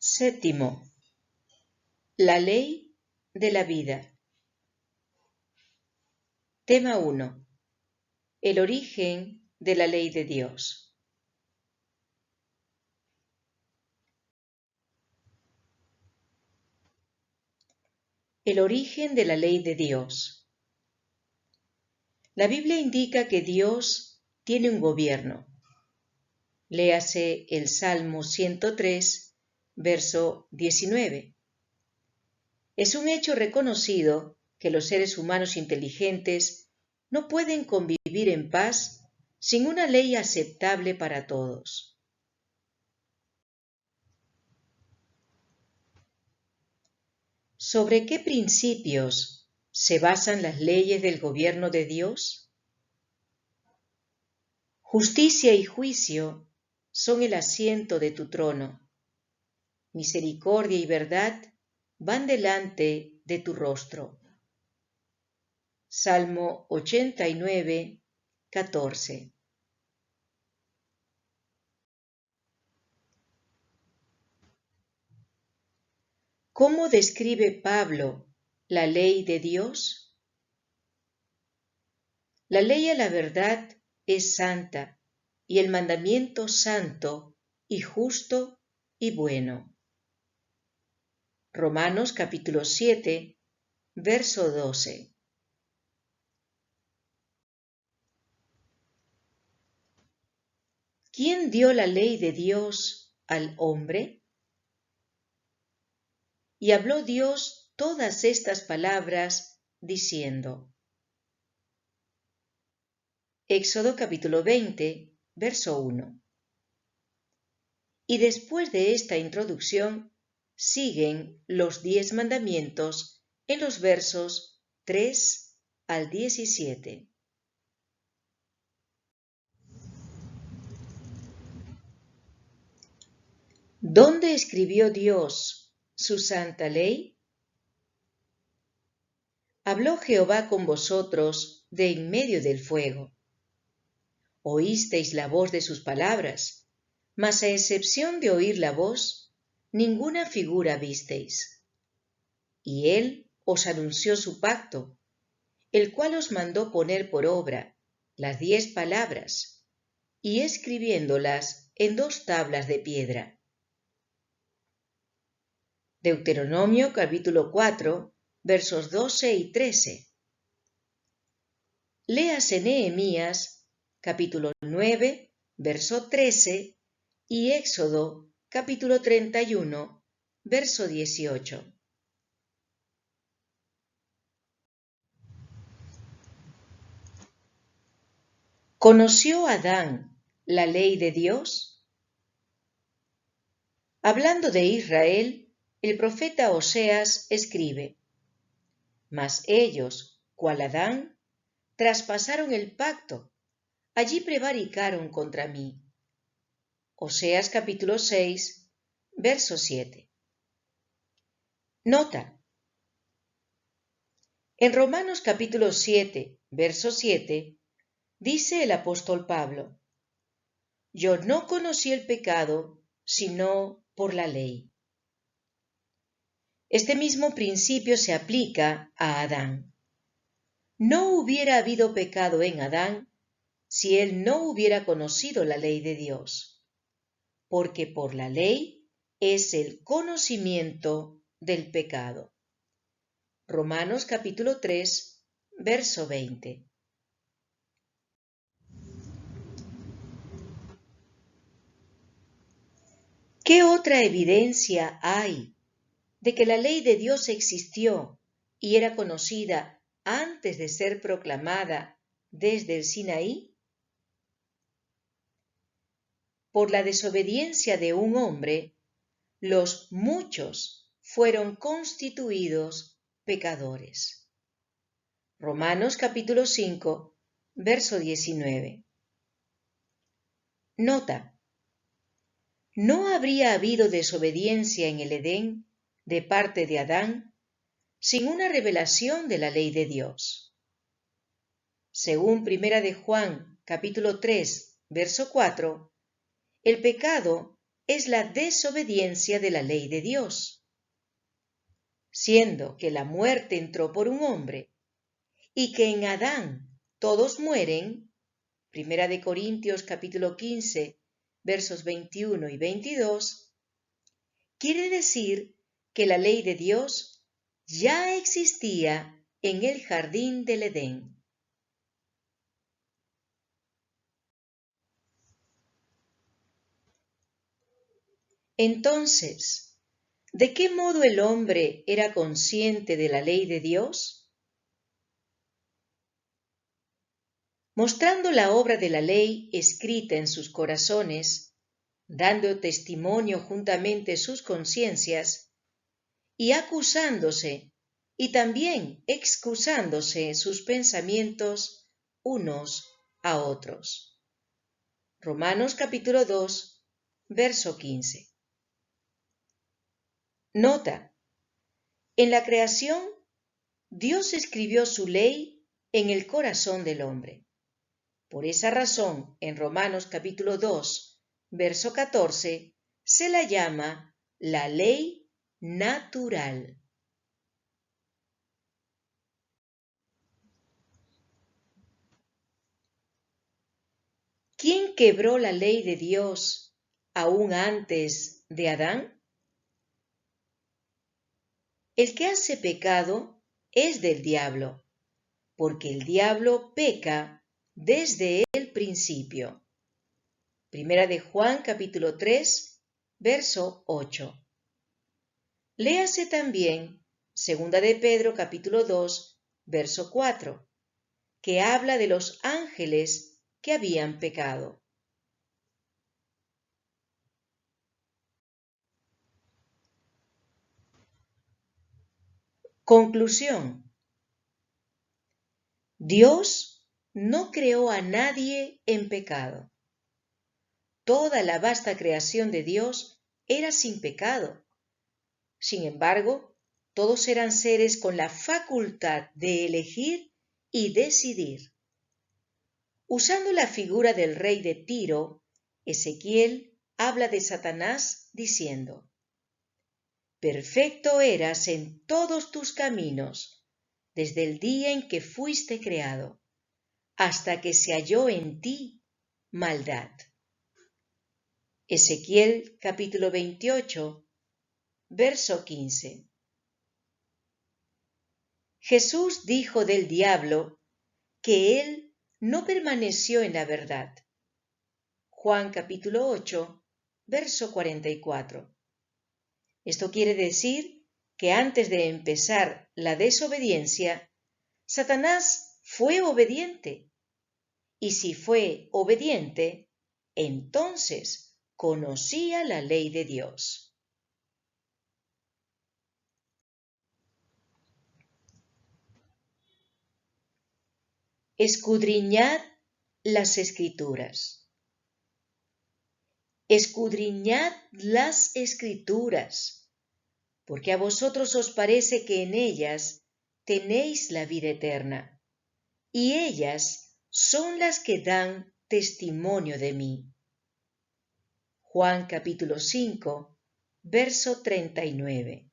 Séptimo, la ley de la vida. Tema 1. El origen de la ley de Dios. El origen de la ley de Dios. La Biblia indica que Dios tiene un gobierno. Léase el Salmo 103, verso 19. Es un hecho reconocido que los seres humanos inteligentes no pueden convivir en paz sin una ley aceptable para todos. ¿Sobre qué principios se basan las leyes del gobierno de Dios? Justicia y juicio son el asiento de tu trono. Misericordia y verdad van delante de tu rostro. Salmo 89, 14. ¿Cómo describe Pablo la ley de Dios? La ley a la verdad es santa y el mandamiento santo y justo y bueno. Romanos capítulo 7, verso 12. ¿Quién dio la ley de Dios al hombre? Y habló Dios todas estas palabras diciendo. Éxodo capítulo 20, verso 1. Y después de esta introducción siguen los 10 mandamientos en los versos 3 al 17. ¿Dónde escribió Dios su santa ley? Habló Jehová con vosotros de en medio del fuego. Oísteis la voz de sus palabras, mas a excepción de oír la voz, ninguna figura visteis. Y él os anunció su pacto, el cual os mandó poner por obra las 10 palabras, y escribiéndolas en 2 tablas de piedra. Deuteronomio capítulo 4, versos 12 y 13. Léase Nehemías capítulo 9, verso 13 y Éxodo capítulo 31, verso 18. ¿Conoció Adán la ley de Dios? Hablando de Israel, el profeta Oseas escribe: Mas ellos, cual Adán, traspasaron el pacto, allí prevaricaron contra mí. Oseas capítulo 6, verso 7. Nota. En Romanos capítulo 7, verso 7, dice el apóstol Pablo: Yo no conocí el pecado sino por la ley. Este mismo principio se aplica a Adán. No hubiera habido pecado en Adán si él no hubiera conocido la ley de Dios, porque por la ley es el conocimiento del pecado. Romanos capítulo 3, verso 20. ¿Qué otra evidencia hay de que la ley de Dios existió y era conocida antes de ser proclamada desde el Sinaí? Por la desobediencia de un hombre, los muchos fueron constituidos pecadores. Romanos capítulo 5, verso 19. Nota. No habría habido desobediencia en el Edén de parte de Adán sin una revelación de la ley de Dios. Según Primera de Juan, capítulo 3, verso 4, el pecado es la desobediencia de la ley de Dios. Siendo que la muerte entró por un hombre y que en Adán todos mueren, 1 Corintios capítulo 15, versos 21 y 22, quiere decir que la ley de Dios ya existía en el jardín del Edén. Entonces, ¿de qué modo el hombre era consciente de la ley de Dios? Mostrando la obra de la ley escrita en sus corazones, dando testimonio juntamente sus conciencias, y acusándose y también excusándose sus pensamientos unos a otros. Romanos capítulo 2, verso 15. Nota: en la creación, Dios escribió su ley en el corazón del hombre. Por esa razón, en Romanos capítulo 2, verso 14, se la llama la ley natural. ¿Quién quebró la ley de Dios aún antes de Adán? El que hace pecado es del diablo, porque el diablo peca desde el principio. Primera de Juan capítulo 3, verso 8. Léase también Segunda de Pedro capítulo 2, verso 4, que habla de los ángeles que habían pecado. Conclusión: Dios no creó a nadie en pecado. Toda la vasta creación de Dios era sin pecado. Sin embargo, todos eran seres con la facultad de elegir y decidir. Usando la figura del rey de Tiro, Ezequiel habla de Satanás diciendo: perfecto eras en todos tus caminos, desde el día en que fuiste creado, hasta que se halló en ti maldad. Ezequiel capítulo 28, verso 15. Jesús dijo del diablo que él no permaneció en la verdad. Juan capítulo 8, verso 44. Esto quiere decir que antes de empezar la desobediencia, Satanás fue obediente. Y si fue obediente, entonces conocía la ley de Dios. Escudriñad las Escrituras. Escudriñad las Escrituras, porque a vosotros os parece que en ellas tenéis la vida eterna, y ellas son las que dan testimonio de mí. Juan capítulo 5, verso 39.